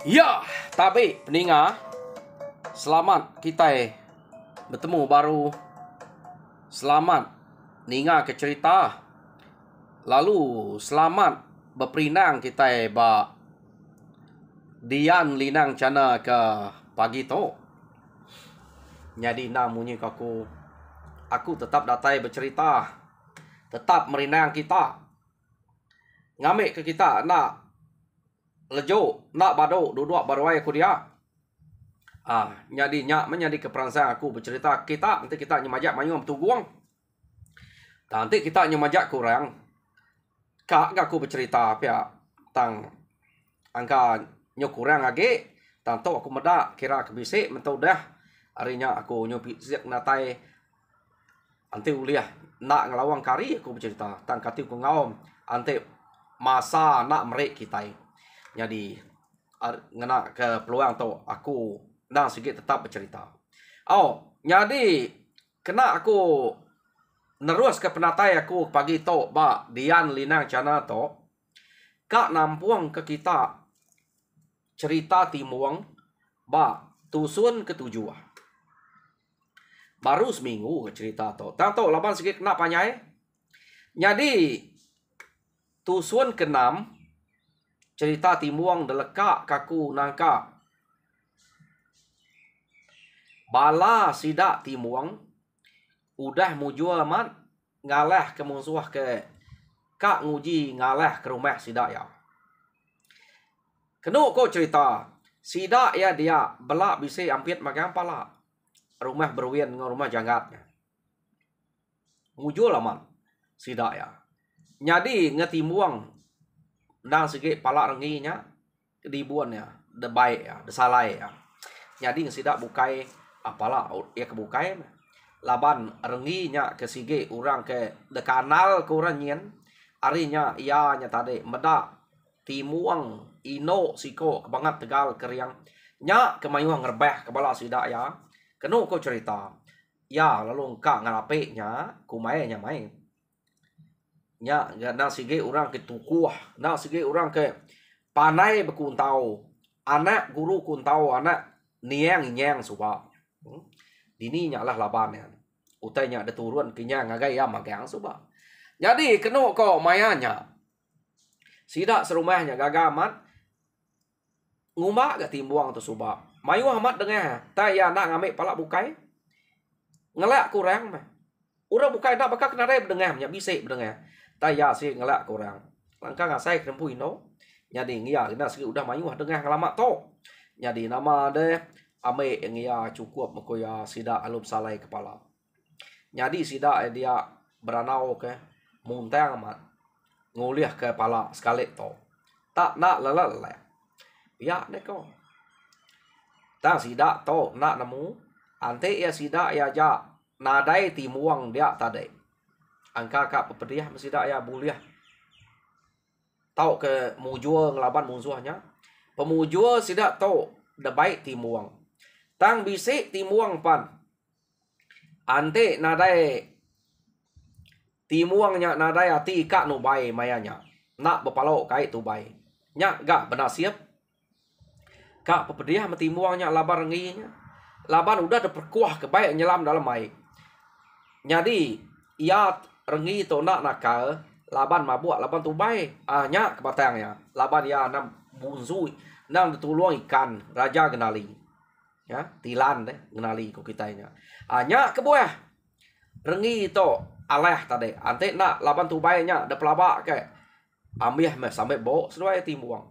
Ya, tapi pendengar, selamat kita bertemu baru. Selamat dengar ke cerita. Lalu selamat berperinang kita ba dian linang cana ke pagi tu. Jadi namunnya aku tetap datai bercerita. Tetap merinang kita. Ngamik ke kita nak lejo, nak bado, duduk baruai aku dia. Jadi menjadi keperasaan aku bercerita kita, nanti kita nyemajak mayum tuguang. Nanti kita nyemajak kurang. Kak aku bercerita pia tang angka nyokurang lagi. Tanto aku medak kira kebisik mentau dah. Harinya aku nyopi siak natai anti uliah nak ngelawang kari aku bercerita tang kati ku ngaom anti masa nak merek kita. Jadi ngena ke peluang tu aku nang sikit tetap bercerita. Jadi kena aku nerus ke penatai aku pagi tu ba dian linang cana tu kak nampuang ke kita cerita timuang ba tusun ketujuh. Baru seminggu ke cerita tu. Tang tu laban sikit kena panyai. Jadi tusun ke-6 cerita timuang deleka kaku nangka bala sidak timuang udah mujua amat ngalah ke musuh ke kak nguji ngalah ke rumah sidak ya. Kenu ko cerita sidak ya dia belak bisa ampit magang pala rumah berwien dengan rumah janggatnya. Mujul amat sidak ya. Jadi ngetimuang nang sikit pala renginya kedibuannya de baik ya, de salai ya. Jadi ngesidak bukai apalah ya kebukai laban renginya ke sige orang ke de kanal ke orang nyen arinya ia nya tadi medak timuang ino siko kebangat tegal keriang nya kemayuang ngerbeh kepala sidak ya kenu ko cerita ya lalu engkak ngalape nya kumai nya main nya nang sige orang ke tukuah nang sige orang ke panai bekuntau anak guru kuntau anak niang suba dini nya lah laban ya utainya ada turun kinya ngagai ya magang suba. Jadi kenu ko mayanya sidak serumahnya gagamat nguma ga timbuang tu suba. Mayu amat dengar ta ya nak ngamik palak bukai ngelak kurang mah. Urang bukai nak bakal kena rep dengar nya bisik dengar. Ta ya si ngelak kurang. Langkah ngasai krempu ino. Jadi ngia kena segi udah mayu dengar ngalamat tu. Jadi nama de ame ngia cukup mekoya sidak alum salai kepala. Jadi sidak dia beranau ke muntang amat nguliah ke pala sekali to. Tak nak lelak. Ya neko. Tang sidak to nak nemu ante ya sidak ya ja nadai timuang dia tadi. Angka kak pepediah sidak ya buliah. Tau ke mujua ngelaban musuhnya. Pemujua sidak to de baik timuang. Tang bisik timuang pan. Ante nadai timuangnya nadai ati kak no bai mayanya. Nak berpalau kai tu bai. Nya gak benasiap. Kak pepediah metimuangnya laban renginya. Laban udah ada perkuah kebaik nyelam dalam mai. Jadi ia rengi to nak nakal laban mabuk laban tu bai. Nya kebatangnya. Laban ya nam bunzui nang ditulung ikan raja genali. Ya, tilan deh genali ko kitanya. Nya kebuah. Rengi to aleh tadi. Ante nak laban tu bai nya de pelabak ke. Ambiah meh sampai bau sesuai timuang.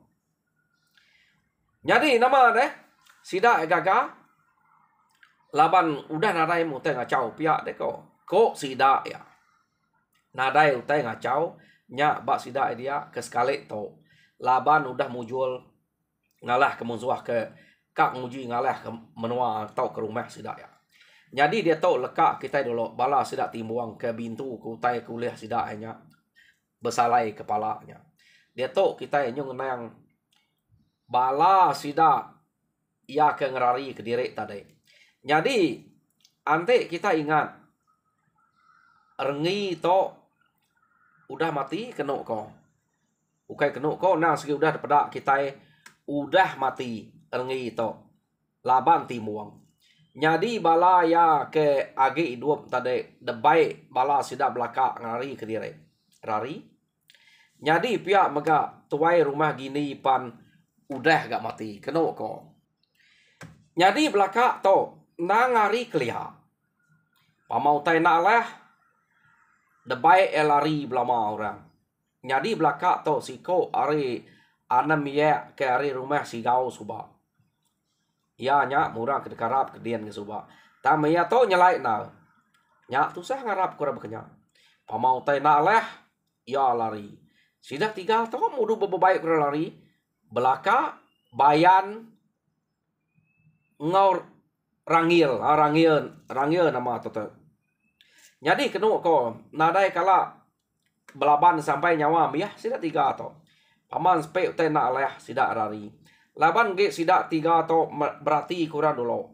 Jadi nama deh sidak gaga laban udah nadai mutai ngacau pihak deh ko sidak ya. Nadai utai ngacau nya bak sidak dia ke sekali to. Laban udah mujul ngalah ke musuh ke kak nguji ngalah ke menua atau ke rumah sidak ya. Jadi dia tahu lekak kita dulu bala sidak timuang ke bintu ke utai kuliah sidak nya bersalai kepalanya. Dia tahu kita nyung nang bala sidak ia ke ngerari ke diri tadi. Jadi ante kita ingat rengi to udah mati kenu ko. Ukai kenu ko nang segi udah pedak kita udah mati rengi to laban timuang. Jadi bala ya ke agi hidup tadi debai bala sida belaka ngari ke dire. Rari. Jadi pihak mega tuai rumah gini pan udah gak mati. Keno ko. Jadi belaka to na ngari keliha. Pamau tai nak lah debai elari belama orang. Jadi belaka to siko ari anam ya ke ari rumah sigau suba. Ya nya murah ke dekarap ke dian ke suba. Tamaya to nyelai na. Nya tu sah ngarap kurang bekenya. Pamau tai nak lah ya lari. Sidak 3 to mudu bebaik kurang lari. Belaka bayan ngau rangil, rangil nama tu. Jadi kenu ko nadai kala belaban sampai nyawa ya sidak 3 to. Paman spe te nak lah sidak lari. Laban ge sidak 3 to berarti kurang dulu.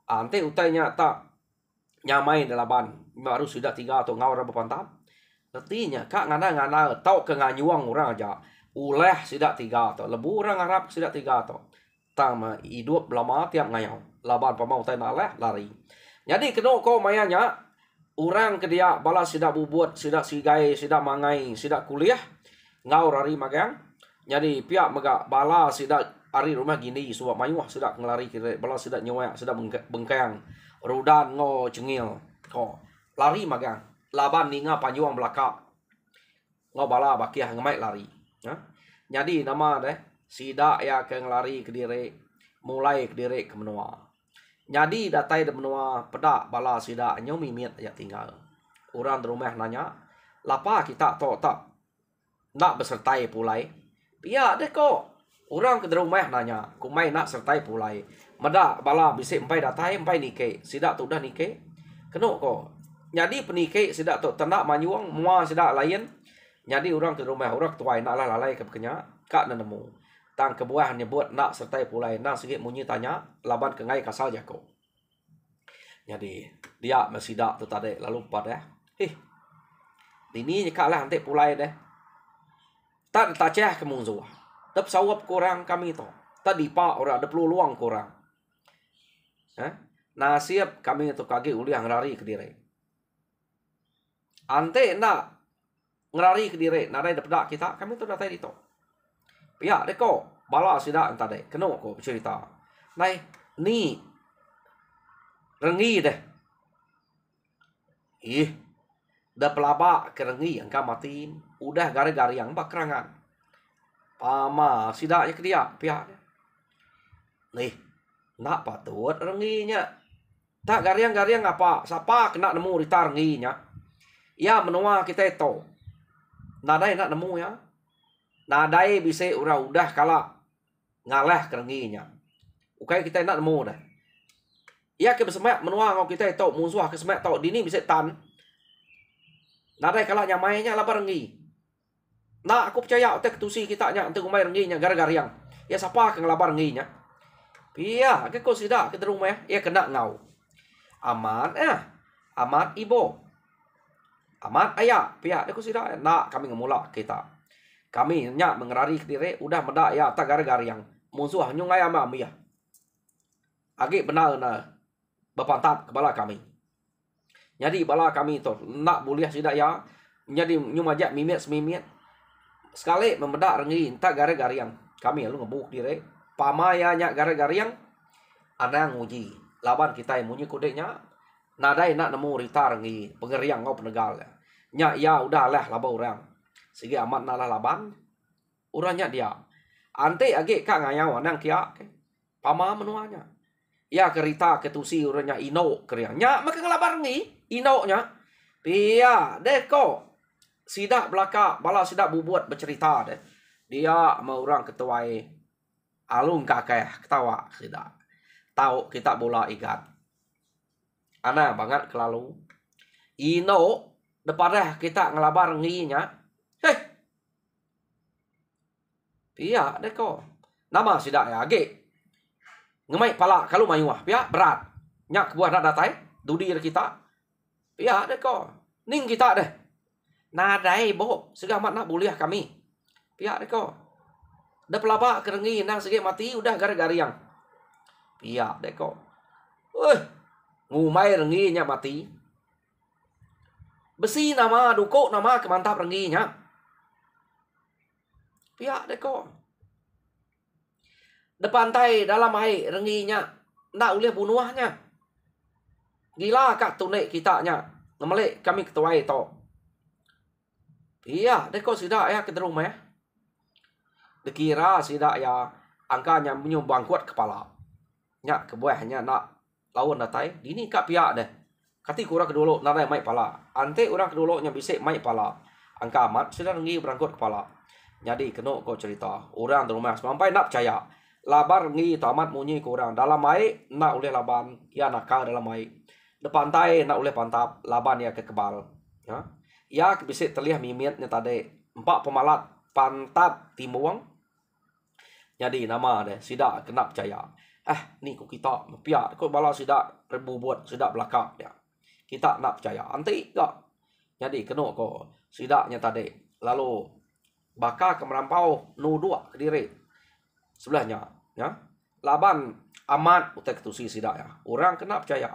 Ante utainya tak nyamai laban baru sidak 3 to ngau ra bepantam. Artinya kak ngana tau ke nganyuang orang aja. Uleh sidak 3 to. Lebu orang Arab sidak 3 to. Tama hidup lama tiap ngayau. Laban pamau tai nak lah lari. Jadi kenu ko mayanya orang ke dia bala sidak bubuat, sidak sigai, sidak mangai, sidak kuliah ngau rari magang. Jadi pihak mega bala sidak ari rumah gini suap mayuah sidak ngelari kira bala sidak nyewa sidak bengkang rudan ngo cengil ko lari magang laban ninga panjuang belaka ngo bala bakiah ngemai lari ya. Jadi nama deh sidak ya ke ngelari ke dire mulai ke dire ke menua. Jadi datai de menua pedak bala sidak nyomi miet ya tinggal. Orang di rumah nanya, "Lapa kita to tak nak bersertai pulai?" Pia deh kok. Orang ke rumah nanya, "Kumai nak sertai pulai?" Medak bala bisik empai datai empai nike. Sidak tu dah nike. Keno kok. Jadi penike sidak tu tenak manyuang mua sidak lain. Jadi orang ke rumah orang tuai nak lah lalai ke bekenya kak nemu. Tang kebuah nyebut nak sertai pulai. Nak sikit munyi tanya laban ke ngai kasal jako. Jadi dia mesidak tu tadi lalu pada ini kak lah nanti pulai deh. Tak tacah ke mungzuah. Tep sawap kurang kami to. Tadi pak orang ada peluang kurang. Nasib kami tu kaki uliang ngerari ke dire. Ante nak ngerari ke dire, nadai dapat kita, kami tu datai dito. Pihak deko bala sidak tadi. Keno ko bercerita. Nai ni rengi deh. Dah pelabak ke rengi yang matiin. Udah gara-gara yang bakrangan. Pama sidaknya ke dia pihak. Nih, nak patut renginya. Tak gariang-gariang apa? Siapa kena nemu rita renginya? Ya menua kita itu. Nadai nak nemu ya. Nadai bisa orang udah kala ngalah ke renginya. Ukai kita nak nemu dah. Ya ke bersemak menua ngau kita itu musuh ke semak tau dini bisa tan. Nadai kala nyamainya lah rengi. Nak aku percaya otak ketusi kita nya untuk umai renginya gara-gara yang ya siapa ke ngelabar renginya. Pia ke kau sidak ke rumah ya kena ngau. Aman amat ibu. Amat ayah pia aku sidak nak kami ngemula kita. Kami nya mengerari ke diri udah medak ya tak gara-gara yang musuh nyungai ama ya. Agi benar na bepantap kepala kami. Jadi bala kami tu nak buliah sidak ya. Jadi nyumajak mimit. Sekali membedak rengi tak gara-gara yang kami lu ngebuk diri pamayanya gara-gara yang ada yang nguji laban kita yang munyi kudenya nadai nak nemu rita rengi pengeriang ngau penegal nya ya udah lah laba orang segi amat nalah laban urangnya dia ante age kak ngayau nang kia pama menuanya ya kerita ketusi urangnya ino keriangnya maka ngelabar rengi ino nya pia deko sidak belaka bala sidak bubuat bercerita deh. Dia mau orang ketuai alung kakek ketawa sidak. Tahu kita bola ikat. Ana banget kelalu. Ino daripada kita ngelabar nginya. Iya deko. Nama sidak ya ge. Ngemai pala kalau mayuah pia berat. Nyak buah nak datai dudi kita. Iya deko. Ning kita deh. Nadai boh segamat nak buliah kami. Pihak deko. Da pelaba kerengi nang sige mati udah gara-gara yang. Piak deh kok. Ngumai renginya mati. Besi nama duko nama kemantap renginya. Piak deh kok. Depan tai dalam air renginya. Ndak boleh bunuhnya. Gila kak tunek kitanya. Ngemelek kami ketuai to. Iya, deh kok sidak ya kita rumah ya. Dikira sidak ya angkanya menyumbang kuat kepala. Nya kebuahnya nak lawan datai. Dini kak piak deh. Kati kurang kedulu narai mai pala. Ante orang kedulu nya bisik mai pala. Angka amat sudah rengi berangkut kepala. Jadi kena kau cerita. Orang di rumah sampai nak percaya. Labar rengi tamat munyi kurang. Dalam mai nak oleh laban. Ya nakal dalam mai. Depan tai nak oleh pantap. Laban ya kekebal. Ya. Ya bisik terlihat mimitnya tadi. 4 pemalat pantap timuang. Jadi nama deh. Sidak kena percaya. Ni kok kita piak. Kok bala sidak rebu buat. Sidak belakang ya. Kita nak percaya. Antik tak? Jadi kena kok. Sidaknya tadi. Lalu bakal ke merampau nuduk ke diri. Sebelahnya. Ya. Laban amat utai ketusi sidak ya. Orang kena percaya.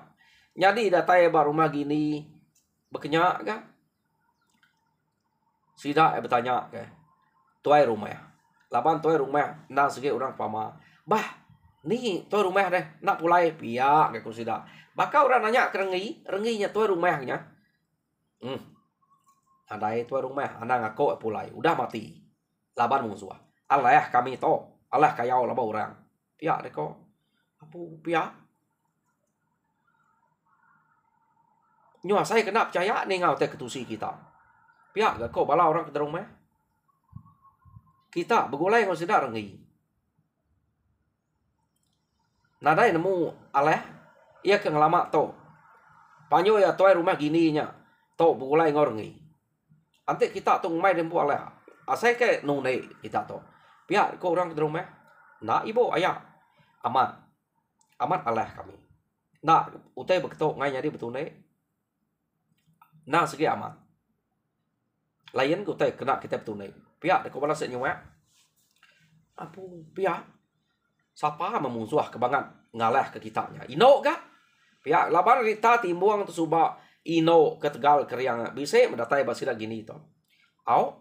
Jadi datai baru rumah gini. Berkenyak kan? Sidak bertanya ke. Tuai rumah ya. Laban tuai rumah. Nah segi orang pama. Bah. Ni tuai rumah deh. Nak pulai. Piak ke sidak. Bakal orang nanya ke rengi. Renginya tuai rumahnya. Andai tuai rumah. Anda ngaku pulai. Udah mati. Laban musuh. Allah kami to. Allah kayau laba orang. Piak deh kok. Apa piak? Nyo saya kena percaya ni ngau te ketusi kita. Piak gak kok bala orang ke rumah. Kita begulai ngau sidak rengi. Nadai nemu Allah. Ia ke ngelama to. Panyo ya tuai rumah gini nya. To begulai ngau rengi. Ante kita tu ngumai dempu Allah. Asai ke nune kita to. Piak kok orang ke rumah. Nak ibu ayah. Amat. Amat Allah kami. Nak utai beketok ngai jadi betul ne. Nak segi amat. Lain utai kena kita betul ne. Piak kok balas senyum ya. Apa piak? Siapa memusuh kebangan ngalah ke kitanya. Ino gak? Piak laban rita timbuang tu subak ino ke Tegal keriang bisa mendatai basira gini to. Au?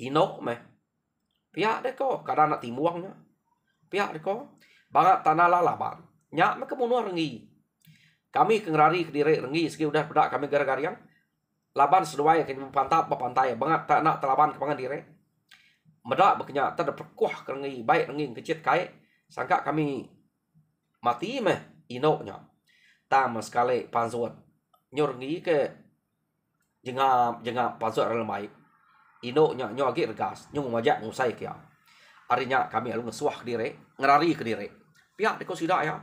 Ino meh. Piak deh kok kadang nak timbuangnya. Piak deh kok. Bangat tanah laban. Nyak mereka bunuh rengi. Kami kengerari ke diri rengi segi udah pedak kami gara-gara yang laban sesuai ke pantap pantai bangat tak nak telaban ke pangan diri. Medak berkenyak tak ada perkuah ke rengi baik rengi kecil kai sangka kami mati meh inoknya. Tam sekali pansuat nyorngi ke jengap pansuat ramai. Inoknya nyo agi regas nyung majak ngusai kia. Arinya kami alu ngesuah ke diri, ngerari ke diri. Piak deko sidak ya.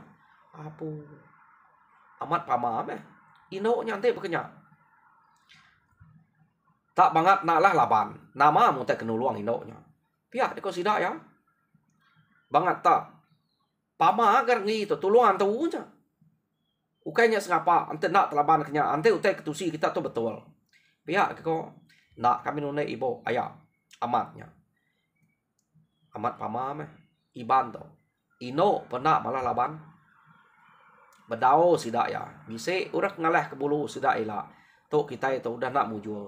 Apa? Amat pama meh. Inoknya ante berkenyak. Tak banget naklah laban. Nama mu tak kenuluang inoknya. Piak deko sidak ya. Banget tak. Pama agar ni tu tuluan tu nya. Ukainya sengapa ante nak telaban kenya. Ante utai ketusi kita tu betul. Piak deko nak kami nune ibu ayah amatnya. Amat pama meh. Iban tu. Ino pernah malah laban. Bedao sidak ya. Bisa urak ngalah ke bulu sidak ila. Tu kita itu udah nak mujul.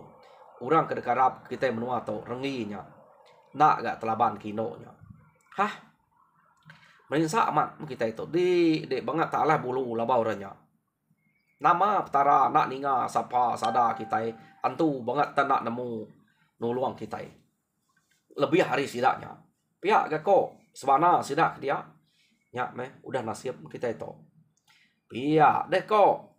Orang kedekarap kita menua tu renginya. Nak gak telaban kinonya. Hah? Menisa amat kita itu. Di banget taklah bulu labau orangnya. Nama petara nak ninga sapa sada kita. Antu banget tak nak nemu nuluang kita. Lebih hari sidaknya. Pihak gak kok. Sebana sidak dia. Nyak meh. Udah nasib kita itu. Pihak deh kok.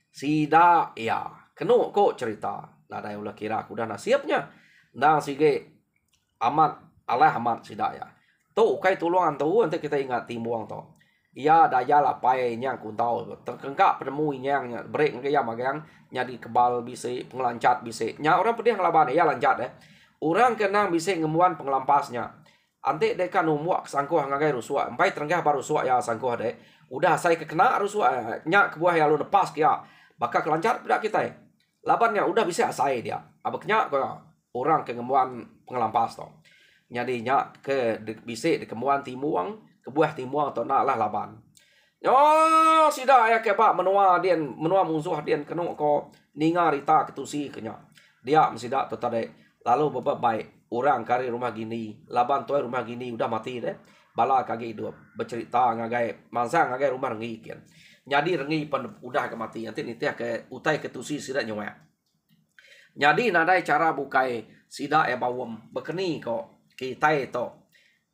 Sidak ya. Kenu kok cerita. Nada yang ulah kira aku udah nasibnya. Nang sige. Amat. Allah amat sidak ya. Tu kai tuluan tu. Nanti kita ingat timbuang tu. Ia daya lah pai nyang kuntau. Terkengkak penemu nyang. Break ke yang magang. Nyadi kebal bisa. Pengelancat bisa. Nya orang pedih ngelaban. Ya lancat eh. Orang kenang bisa ngemuan pengelampasnya. Ante deka numuak sangkuh ngagai rusua. Empai terenggah baru rusua ya sangkuh dek. Udah saya kekena rusua. Nyak kebuah ya lu lepas kia. Bakal kelancar tidak kita. Labannya udah bisa asai dia. Abeknya kaya orang ke ngemuan pengelampas tu. Jadi nya ke bisik de kemuan timuang, kebuah timuang to nak lah laban. Yo sida ya ke ba menua musuh dian keno ko ninga rita ketusi kenya. Dia mesida to tade lalu bebab baik orang kari rumah gini, laban toy rumah gini udah mati deh. Bala kage hidup bercerita ngagai mangsa ngagai rumah rengi kian. Jadi rengi pan udah ke mati nanti nitia ke utai ketusi sida nyoya. Jadi nadai cara bukai sida ya bawem bekeni ko kita itu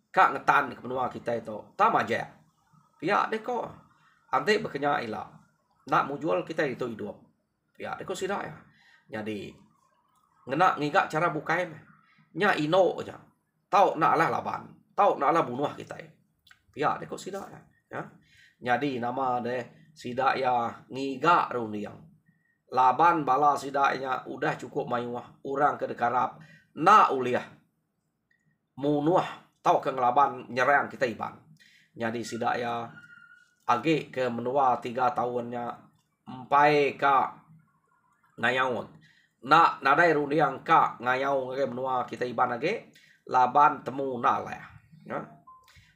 kak ngetan ke menua kita itu tam aja pihak deh kok ante bekenya ila nak mau jual kita itu hidup pihak deh kok sida ya jadi ngena ngigak cara bukai nya ino aja tau nak lah laban tau nak lah bunuh kita pihak deh kok sida ya jadi nama deh sida ya ngigak runiang laban bala sidanya udah cukup mayuah orang ke dekarap na uliah munuh tau ke ngelaban nyerang kita iban. Jadi sidak ya age ke menua 3 tahunnya empai ka ngayaun. Na nadai rundiang ka ngayau ke menua kita iban age laban temu na lah. Ya.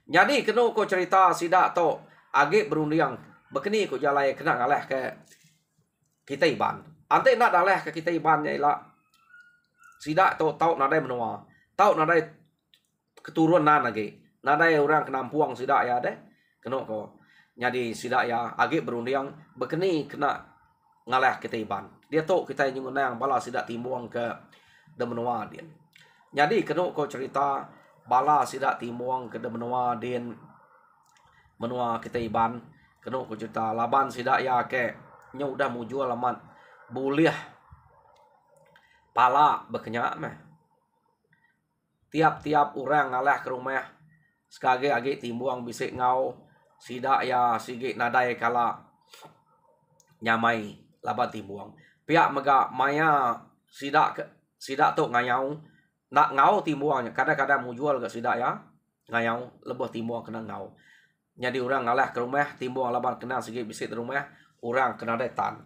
Jadi kena ko cerita sidak to age berundiang bekeni ko jalai kena ngaleh ke kita iban. Ante nak daleh ke kita iban nya ila sidak to tau nadai menua. Tau nadai keturunan lagi. Nadai orang kenampuang sidak ya deh. Kena ko. Jadi sidak ya agi berundiang bekeni kena ngalah kita iban. Dia tok kita nyungunang bala sidak timuang ke de menua din. Jadi kena ko cerita bala sidak timuang ke de menua din menua kita iban. Kena ko cerita laban sidak ya ke nya udah mujual amat buliah pala bekenya meh. Tiap-tiap orang ngalah ke rumah sekage agi timuang bisik ngau sidak ya sige nadai kala nyamai laban timuang pihak mega maya sidak tu ngayau nak ngau timuangnya kadang-kadang mau jual ke sidak ya ngayau lebih timuang kena ngau jadi orang ngalah ke rumah timuang laban kena sige bisik rumah orang kena detan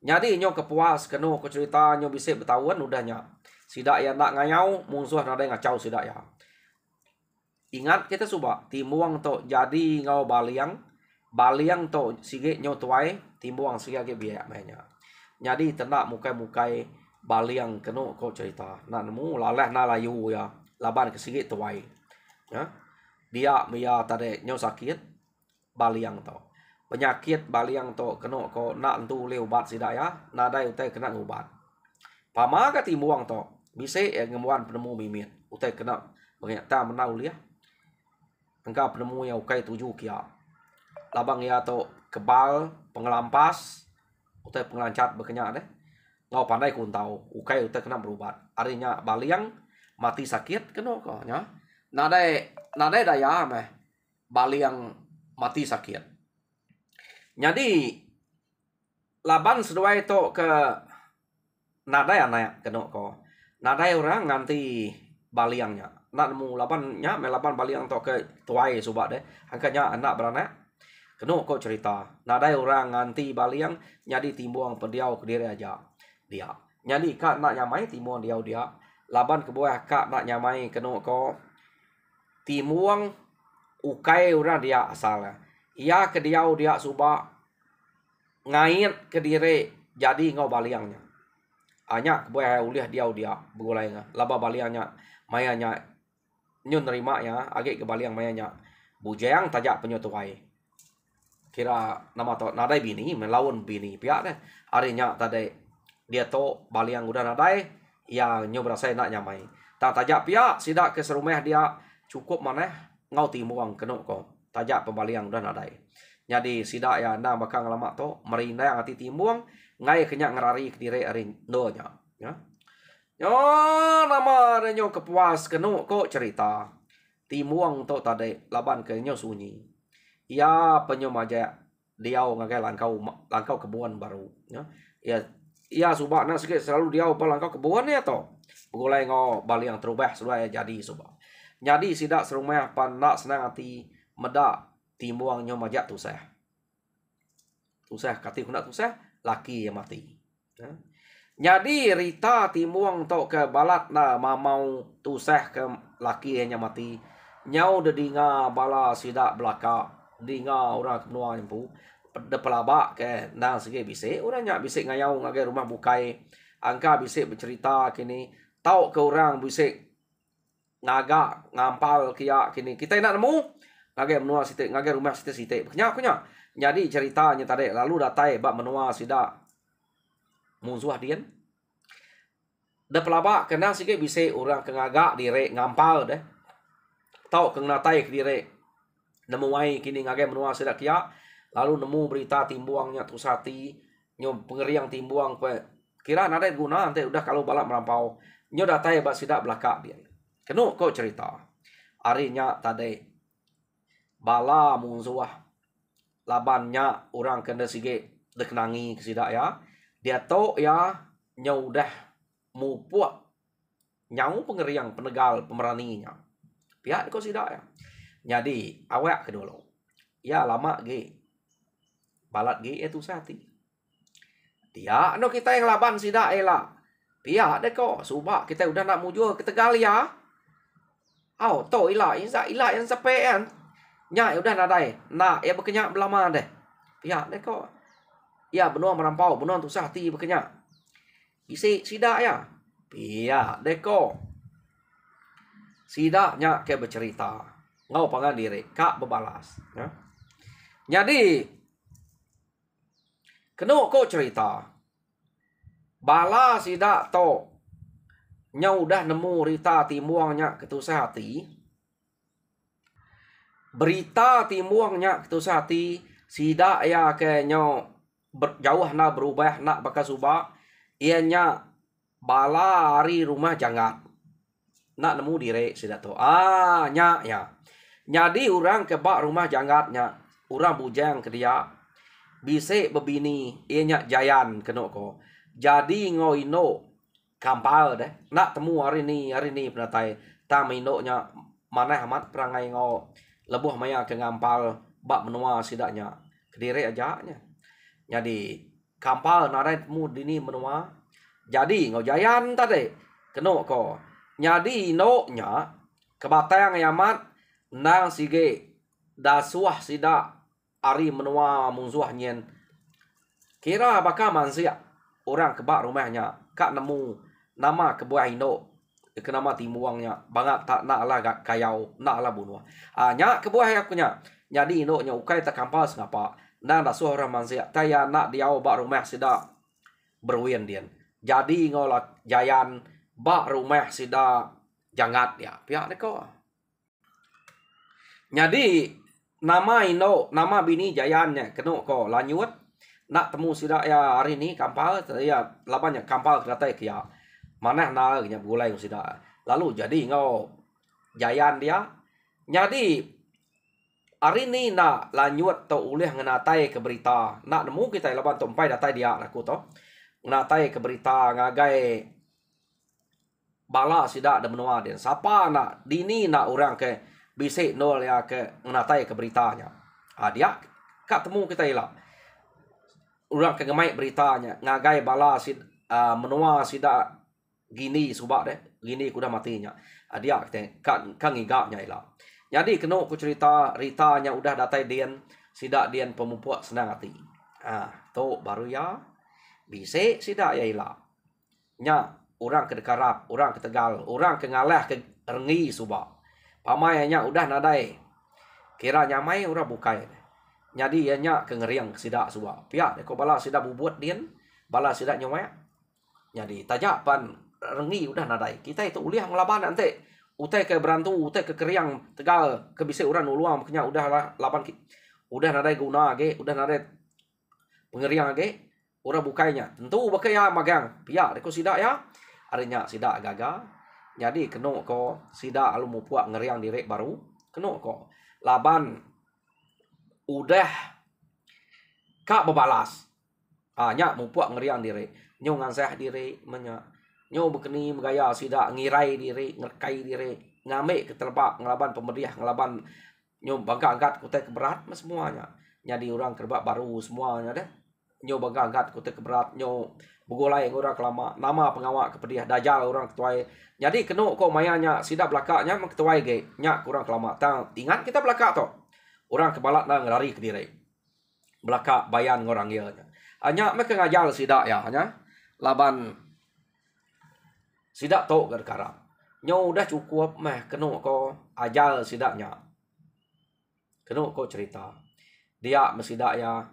jadi nyo kepuas kena ko cerita nyo bisik bertahun udahnya sidak ya nak ngayau musuh nadai ngacau sidak ya. Ingat kita suba timuang to jadi ngau baliang to sige nyo tuai timuang sige ge biaya mainnya. Jadi tenak mukai-mukai baliang keno ko cerita. Nak nemu laleh na layu ya laban ke sige tuai. Ya. Dia mia tade nyo sakit baliang to. Penyakit baliang to keno ko nak entu le ubat sidak ya nadai utai kena ngubat. Pamaga timuang to bisa ngemuan penemu mimit utai kena banyak ta menau liah engkau penemu yang ukai 7 kia labang ya to kebal pengelampas utai pengelancat bekenya deh ngau pandai kun tahu ukai utai kena berubat arinya baliang mati sakit kena ko nya nadai daya meh baliang mati sakit jadi laban sesuai to ke nadai anak kena ko nadai orang nganti baliangnya nak nemu lapannya melapan baliang to ke tuai subak deh angkanya anak beranak kena kok cerita nadai orang nganti baliang nyadi timuang pediau ke diri aja dia nyadi kak nak nyamai timuang dia laban ke bawah kak nak nyamai kena ko timuang ukai orang dia asal ia ke dia subak ngait ke diri jadi ngau baliangnya hanya boleh uliah dia begulai laba baliangnya mayanya nyu nerima ya agi ke baliang mayanya bujang tajak penyotuai kira nama to nadai bini melawan bini pihak deh harinya tadi dia to baliang udah nadai ya nyu berasa nak nyamai tak tajak pihak sidak ke serumah dia cukup maneh ngau timuang kena ko tajak pembaliang udah nadai jadi sidak ya na bakal ngalamak to merina yang ati timuang ngai kenyak ngerari ke diri arin no nya ya yo nama renyo kepuas kenu ko cerita timuang to tade laban ke nyo sunyi ia penyomaja diau ngagai langkau kebun baru ya ia subakna sikit selalu diau langkau kebun ya to begulai ngo baliang terubah sudah jadi subak jadi sidak serumah pandak senang hati medak timuang nyo majak tusah kati kuna tusah laki yang mati. Ya. Jadi Rita timuang to ke balat na mamau tusah ke laki nya mati. Nyau de dinga bala sidak belaka. Dinga orang kemenua nyempu. De pelabak ke nang segi bisik. Orang nyak bisik ngayau ngagai rumah bukai. Angka bisik bercerita kini. Tahu ke orang bisik ngagak ngampal kia kini. Kita nak nemu. Ngagai menua sitik. Ngagai rumah sitik-sitik. Kenyak. Jadi ceritanya tadi. Lalu datai bak menua sidak. Musuh dian. De pelabak kena sikit bisik orang kengagak direk ngampal deh. Tahu kengatai ke direk. Nemu wai kini ngagai menua sidak kia. Lalu nemu berita timbuangnya tu sati. Nyo pengeriang timbuang pe. Kira ada guna nanti udah kalau balap merampau. Nyo datai bak sidak belakak dia. Kenu kau cerita. Harinya tadi. Bala musuh. Labannya orang kena sikit dekenangi ke sidak ya. Dia tahu ya. Nyo udah mupuak. Nyau pengeriang penegal pemeraninya. Pihak kau sidak ya. Jadi awak kedua lo. Ya lama ge. Balat ge itu sati. Dia no kita yang laban sidak elak. Pihak deh kok. Subak kita udah nak mujur ke Tegal ya. Oh to ilah yang sepean. Nya udah nadai. Nak ya berkenyak belama deh. Pihak deh kok. Ya benua merampau. Benua tu sati berkenyak. Isi sidak ya. Pihak deh kok. Sidaknya ke bercerita. Ngau pangan diri. Kak berbalas. Ya. Jadi. Kena kau cerita. Bala sidak to. Nyau dah nemu rita timbuangnya ketusah hati. Berita timbuangnya ketusah hati. Sidak ya ke nyau. Jauh nak berubah. Nak bakal subak. Ianya. Bala hari rumah jangat. Nak nemu diri sidak to. Nyak ya. Jadi orang kebak rumah jangatnya. Orang bujang ke dia. Bisik berbini. Ianya jayan kena ko. Jadi ngoino. Kampal deh. Nak temu hari ni penatai. Tam inoknya. Mana amat perangai ngo. Lebuh maya ke ngampal. Bak menua sidaknya. Kediri ajaknya. Jadi. Kampal narai temu dini menua. Jadi ngo jayan tadi. Kena ko. Jadi inoknya. Kebatang yamat. Nang sige dasuah sidak ari menua musuh nyen. Kira bakal mansia orang kebak rumahnya. Kak nemu nama kebuah indok. Ke nama timbuangnya. Bangat tak nak lah kayau. Nak lah bunuh. Nyak kebuah yakunya. Jadi indoknya ukai tak kampas ngapa. Nang dasuah orang mansia. Taya nak diau bak rumah sidak berwien dian. Jadi ngolak jayan bak rumah sidak jangat ya. Pihak deko. Jadi nama ino, nama bini jayannya kena ko lanyut nak temu sidak ya hari ni kampal ya labannya kampal kereta kia. Mana nak nya gulai sidak. Lalu jadi ngau jayan dia. Jadi hari ni nak lanyut to ulih ngenatai ke berita. Nak nemu kita laban tompai datai dia aku to. Ngenatai ke berita ngagai bala sidak de menua dia. Siapa nak dini nak orang ke bisik nol ya ke menatai ke beritanya. Dia kak temu kita ilah. Orang ke ngemai beritanya. Ngagai bala menua sidak gini subak deh. Gini kuda matinya. Dia kak ngigaknya ilah. Jadi kena aku cerita ritanya udah datai dian. Sidak dian pemupuak senang hati. Tu baru ya. Bisik sidak ya ilah. Nya orang ke Dekarap. Orang ke Tegal. Orang ke ngalah ke Rengi subak. Pamayanya udah nadai. Kira nyamai orang bukai. Jadi ianya kengeriang sidak suba. Pihak deko bala sidak bubuat dian. Bala sidak nyamai. Jadi tajapan Rengi udah nadai. Kita itu uliah ngelaban nanti. Utai ke berantu, utai ke keriang Tegal. Kebisik orang uluam. Kenya udah lah laban. Udah nadai guna age. Udah nadai pengeriang age. Orang bukainya. Tentu bakai ya magang. Pihak deko sidak ya. Arinya sidak gagal. Jadi kena ko sidak alu mupuak ngeriang direk baru. Kena ko laban udah kak berbalas. Nyak mupuak ngeriang direk. Nyo ngansah direk menya. Nyo berkeni megaya sidak ngirai direk, ngerkai direk, ngamik ketelbak ngelaban pemeriah, ngelaban nyo bangga angkat kutai keberat semuanya. Jadi orang kerbak baru semuanya deh. Nyo bangga angkat kutai keberat, nyo Begulai orang kelama. Nama pengawak kepediah. Dajal orang ketuai. Jadi kena kau mayanya sidak belakaknya ketuai ge. Nyak orang kelama. Tang ingat kita belakak tu. Orang kebalat nang lari ke diri. Belakak bayan orang dia. Nyak mereka ngajal sidak ya. Laban sidak tu ke dekarap. Nyo udah cukup meh kena kau ajal sidaknya. Kena kau cerita. Dia mesidak ya.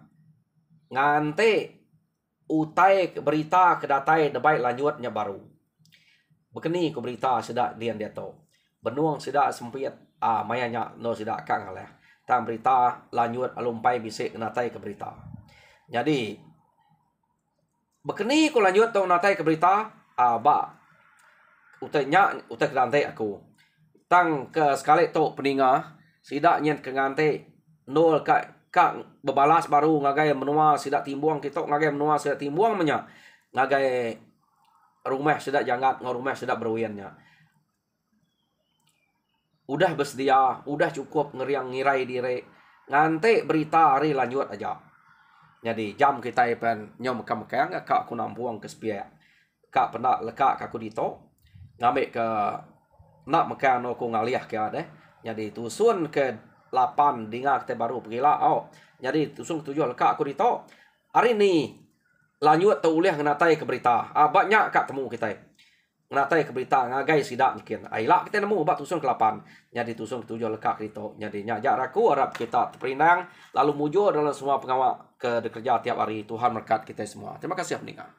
Ngante utai berita kedatai debai lanjutnya baru. Bekeni ke berita sedak dia tu. Benuang sedak sempit mayanya no sedak kang aleh. Tang berita lanjut alumpai bisik natai ke berita. Jadi bekeni ko lanjut tu natai ke berita ba utainya utai kedantai aku. Tang ke sekali tu peninga sidak nyen ke ngante nol kak bebalas baru ngagai menua sidak timbuang kita ngagai menua sidak timbuang menya ngagai rumah sidak jangat ngorumah sidak berwiannya. Udah bersedia, udah cukup ngeriang ngirai diri. Ngante berita hari lanjut aja. Jadi jam kita pen nyom kam-kam kak aku nampuang ke spia. Kak pernah lekak aku dito. Ngambil ke nak makan aku ngaliah ke ada. Jadi tusun ke 8 dingak kita baru pergi lah. Jadi tusun ke 7 lekak aku dito. Hari ni lanjut tu ulih ngenatai ke berita. Banyak kak temu kita. Ngenatai ke berita ngagai sidak mungkin. Ilak kita nemu obat tusun ke 8. Jadi tusun ke 7 lekak dito. Jadi nyajak aku harap kita terperinang lalu mujur dalam semua pengawal ke kerja tiap hari. Tuhan berkat kita semua. Terima kasih pendengar.